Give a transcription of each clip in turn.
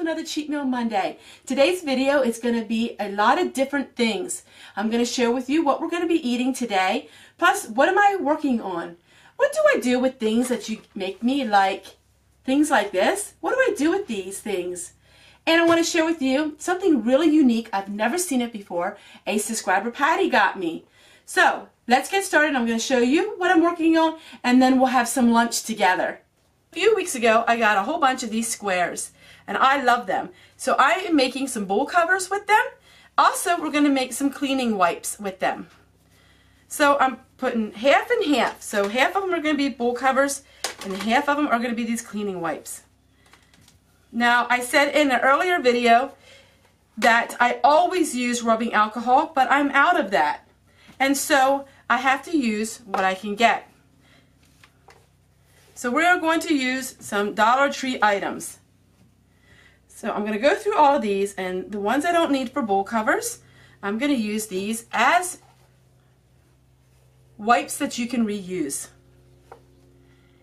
another Cheat Meal Monday. Today's video is going to be a lot of different things. I'm going to share with you what we're going to be eating today, plus what am I working on? What do I do with things that you make me like? Things like this? What do I do with these things? And I want to share with you something really unique. I've never seen it before. A subscriber Patty got me. So let's get started. I'm going to show you what I'm working on, and then we'll have some lunch together. A few weeks ago I got a whole bunch of these squares and I love them. So I am making some bowl covers with them. Also, we're going to make some cleaning wipes with them. So I'm putting half and half. So half of them are going to be bowl covers and half of them are going to be these cleaning wipes. Now, I said in an earlier video that I always use rubbing alcohol, but I'm out of that. And so I have to use what I can get. So we're going to use some Dollar Tree items. So I'm going to go through all of these, and the ones I don't need for bowl covers, I'm going to use these as wipes that you can reuse.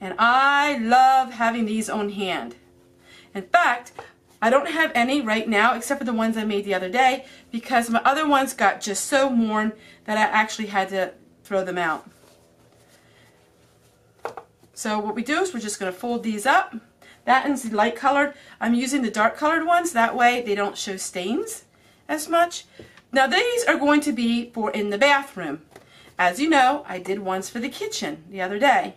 And I love having these on hand. In fact, I don't have any right now except for the ones I made the other day because my other ones got just so worn that I actually had to throw them out. So what we do is we're just going to fold these up. That one's the light colored. I'm using the dark colored ones. That way they don't show stains as much. Now these are going to be for in the bathroom. As you know, I did ones for the kitchen the other day.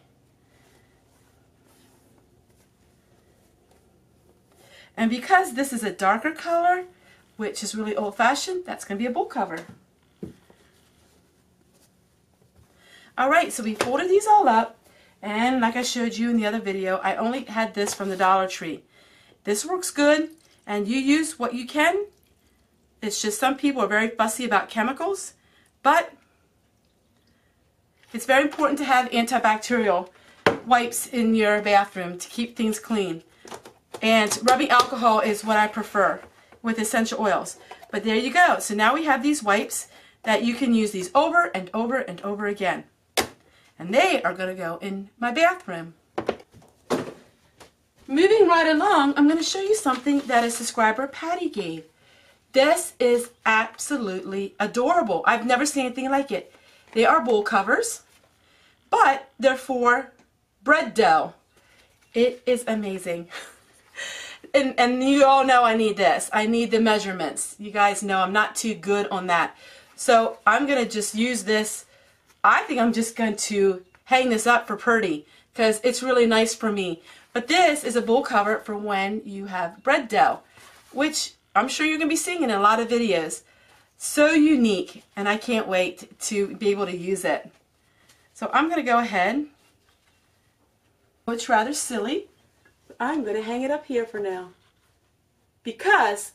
And because this is a darker color, which is really old-fashioned, that's going to be a bowl cover. Alright, so we folded these all up. And like I showed you in the other video, I only had this from the Dollar Tree. This works good, and you use what you can. It's just some people are very fussy about chemicals, but it's very important to have antibacterial wipes in your bathroom to keep things clean. And rubbing alcohol is what I prefer with essential oils. But there you go. So now we have these wipes that you can use these over and over and over again. And they are going to go in my bathroom. Moving right along, I'm going to show you something that a subscriber Patty gave. This is absolutely adorable. I've never seen anything like it. They are bowl covers, but they're for bread dough. It is amazing. And you all know I need this. I need the measurements. You guys know I'm not too good on that. So I'm going to just use this. I think I'm just going to hang this up for Prairie because it's really nice for me. But this is a bowl cover for when you have bread dough, which I'm sure you're going to be seeing in a lot of videos. So unique, and I can't wait to be able to use it. So I'm going to go ahead. It's rather silly. But I'm going to hang it up here for now because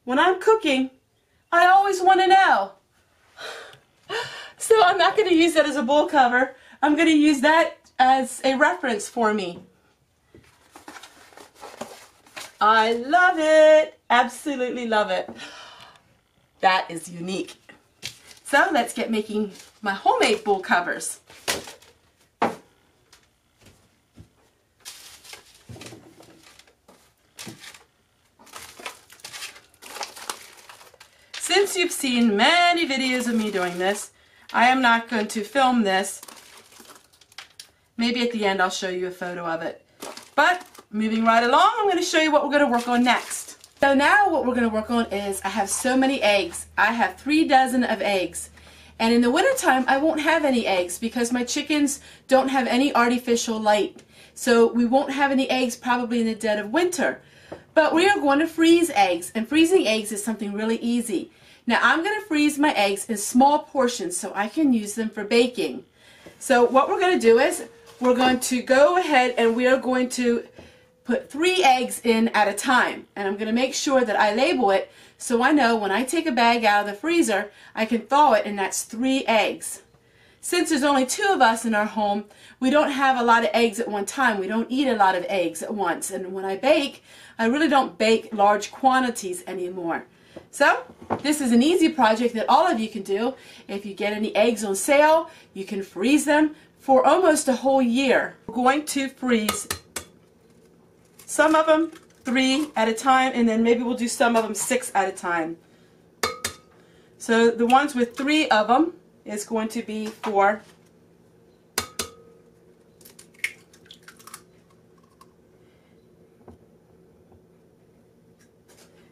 when I'm cooking, I always want to know. So I'm not going to use that as a bowl cover. I'm going to use that as a reference for me. I love it. Absolutely love it. That is unique. So let's get making my homemade bowl covers. Since you've seen many videos of me doing this, I am not going to film this. Maybe at the end I'll show you a photo of it. But moving right along, I'm going to show you what we're going to work on next. So now what we're going to work on is I have so many eggs. I have 3 dozen of eggs. And in the wintertime I won't have any eggs because my chickens don't have any artificial light. So we won't have any eggs probably in the dead of winter. But we are going to freeze eggs, and freezing eggs is something really easy. Now I'm going to freeze my eggs in small portions so I can use them for baking. So what we're going to do is we're going to go ahead and we are going to put 3 eggs in at a time. And I'm going to make sure that I label it so I know when I take a bag out of the freezer I can thaw it, and that's 3 eggs. Since there's only 2 of us in our home, we don't have a lot of eggs at one time. We don't eat a lot of eggs at once. And when I bake, I really don't bake large quantities anymore. So this is an easy project that all of you can do. If you get any eggs on sale, you can freeze them for almost a whole year. We're going to freeze some of them 3 at a time, and then maybe we'll do some of them 6 at a time. So the ones with 3 of them is going to be for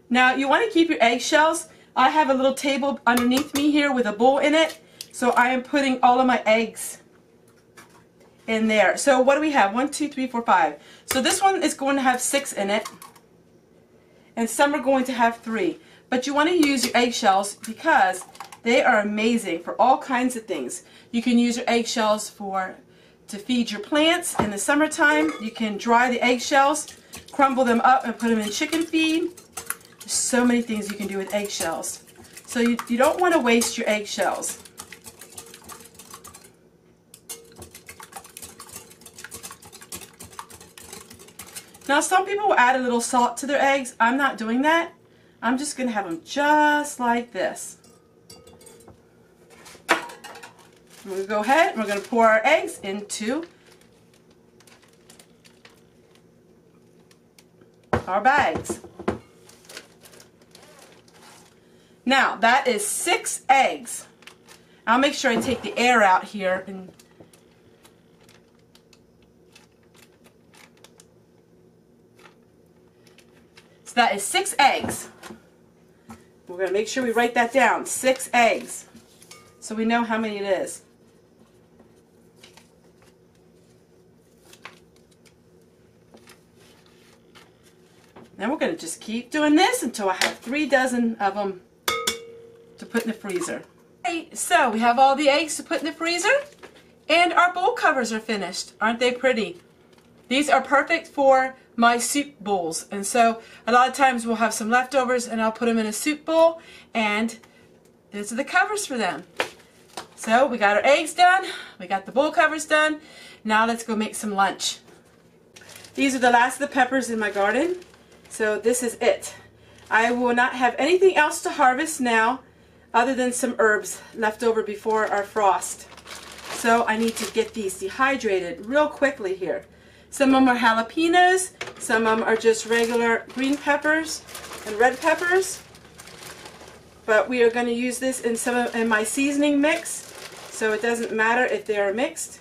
now. You want to keep your eggshells. I have a little table underneath me here with a bowl in it, so I am putting all of my eggs in there. So what do we have? 1, 2, 3, 4, 5. So this one is going to have 6 in it, and some are going to have 3. But you want to use your eggshells because they are amazing for all kinds of things. You can use your eggshells to feed your plants in the summertime. You can dry the eggshells, crumble them up, and put them in chicken feed. There's so many things you can do with eggshells. So you don't want to waste your eggshells. Now some people will add a little salt to their eggs. I'm not doing that. I'm just going to have them just like this. We're going to go ahead and we're going to pour our eggs into our bags. Now that is 6 eggs. I'll make sure I take the air out here. So that is 6 eggs. We're going to make sure we write that down. 6 eggs. So we know how many it is. Now we're going to just keep doing this until I have 3 dozen of them to put in the freezer. Okay, so we have all the eggs to put in the freezer, and our bowl covers are finished. Aren't they pretty? These are perfect for my soup bowls, and so a lot of times we'll have some leftovers and I'll put them in a soup bowl, and those are the covers for them. So we got our eggs done, we got the bowl covers done. Now let's go make some lunch. These are the last of the peppers in my garden, so this is it. I will not have anything else to harvest now other than some herbs left over before our frost. So I need to get these dehydrated real quickly here. Some of them are jalapenos, some of them are just regular green peppers and red peppers. But we are going to use this in my seasoning mix, so it doesn't matter if they are mixed.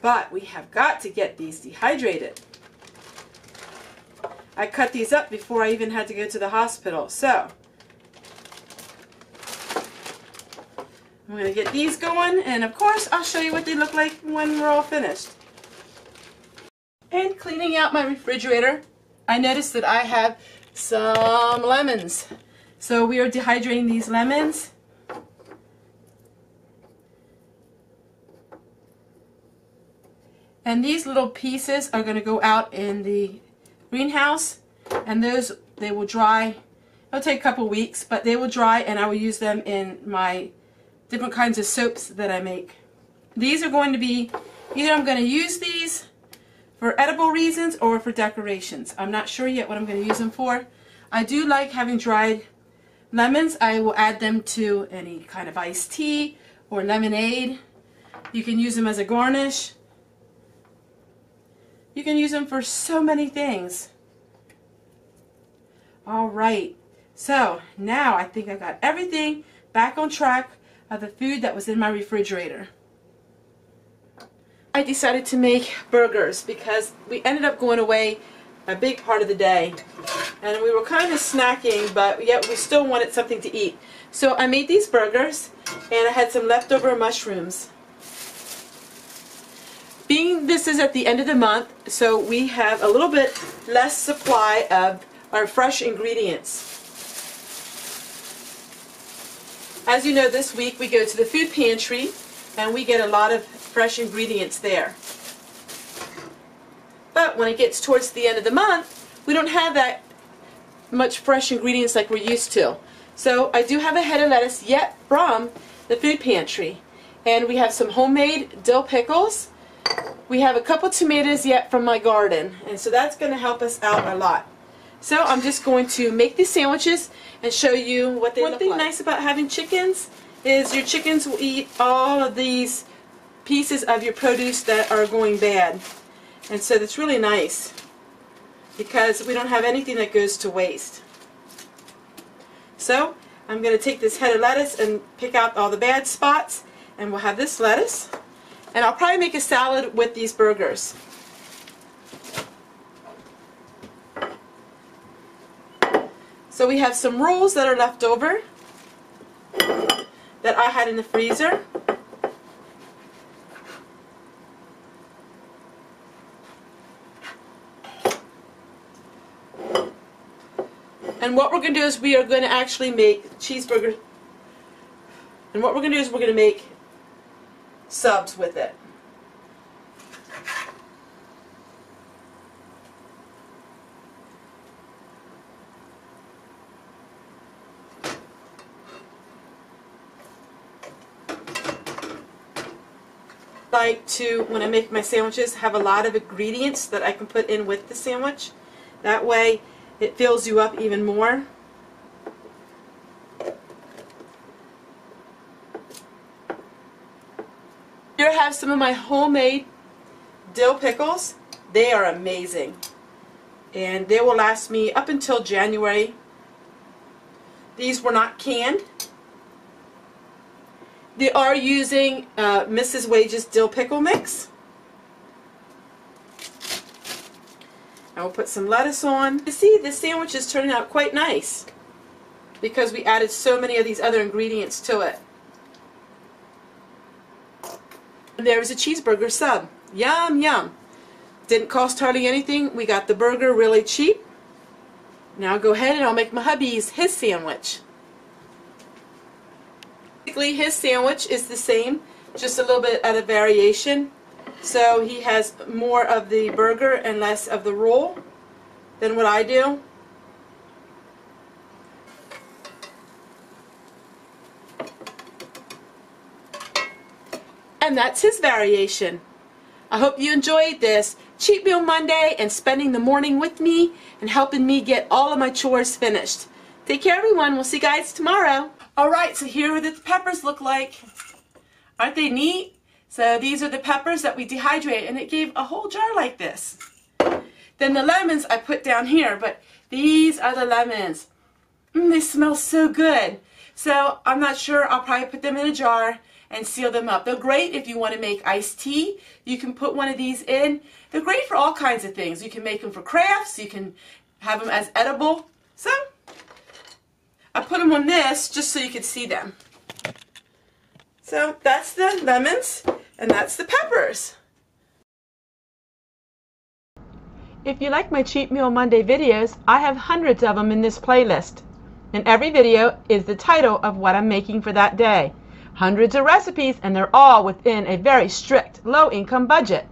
But we have got to get these dehydrated. I cut these up before I even had to go to the hospital. So I'm going to get these going, and of course I'll show you what they look like when we're all finished. And cleaning out my refrigerator, I noticed that I have some lemons. So we are dehydrating these lemons. And these little pieces are going to go out in the greenhouse, and those, they will dry. It'll take a couple weeks, but they will dry, and I will use them in my different kinds of soaps that I make. These are going to be, either I'm going to use these for edible reasons or for decorations. I'm not sure yet what I'm going to use them for. I do like having dried lemons. I will add them to any kind of iced tea or lemonade. You can use them as a garnish. You can use them for so many things. Alright, so now I think I got everything back on track of the food that was in my refrigerator. I decided to make burgers because we ended up going away a big part of the day, and we were kind of snacking, but yet we still wanted something to eat. So I made these burgers, and I had some leftover mushrooms. Being this is at the end of the month, so we have a little bit less supply of our fresh ingredients. As you know, this week we go to the food pantry and we get a lot of fresh ingredients there. But when it gets towards the end of the month, we don't have that much fresh ingredients like we're used to. So I do have a head of lettuce yet from the food pantry, and we have some homemade dill pickles. We have a couple tomatoes yet from my garden, and so that's going to help us out a lot. So I'm just going to make these sandwiches and show you what they look like. One thing nice about having chickens is your chickens will eat all of these pieces of your produce that are going bad. And so that's really nice because we don't have anything that goes to waste. So I'm going to take this head of lettuce and pick out all the bad spots, and we'll have this lettuce. And I'll probably make a salad with these burgers. So we have some rolls that are left over that I had in the freezer. And what we're going to do is we are going to actually make cheeseburgers. And what we're going to do is we're going to make subs with it. I like to, when I make my sandwiches, have a lot of ingredients that I can put in with the sandwich. That way it fills you up even more. Here I have some of my homemade dill pickles. They are amazing, and they will last me up until January. These were not canned. They are using Mrs. Wage's dill pickle mix. I will put some lettuce on. You see, this sandwich is turning out quite nice because we added so many of these other ingredients to it. And there is a cheeseburger sub. Yum, yum. Didn't cost hardly anything. We got the burger really cheap. Now I'll go ahead and I'll make my hubby's his sandwich. Basically, his sandwich is the same, just a little bit at a variation. So he has more of the burger and less of the roll than what I do. And that's his variation. I hope you enjoyed this Cheat Meal Monday and spending the morning with me and helping me get all of my chores finished. Take care, everyone. We'll see you guys tomorrow. Alright, so here are the peppers look like. Aren't they neat? So these are the peppers that we dehydrate, and it gave a whole jar like this. Then the lemons I put down here, but these are the lemons. They smell so good. So I'm not sure, I'll probably put them in a jar and seal them up. They're great if you want to make iced tea. You can put one of these in. They're great for all kinds of things. You can make them for crafts. You can have them as edible. So I put them on this just so you could see them. So that's the lemons and that's the peppers. If you like my Cheat Meal Monday videos, I have hundreds of them in this playlist. And every video is the title of what I'm making for that day. Hundreds of recipes, and they're all within a very strict low-income budget.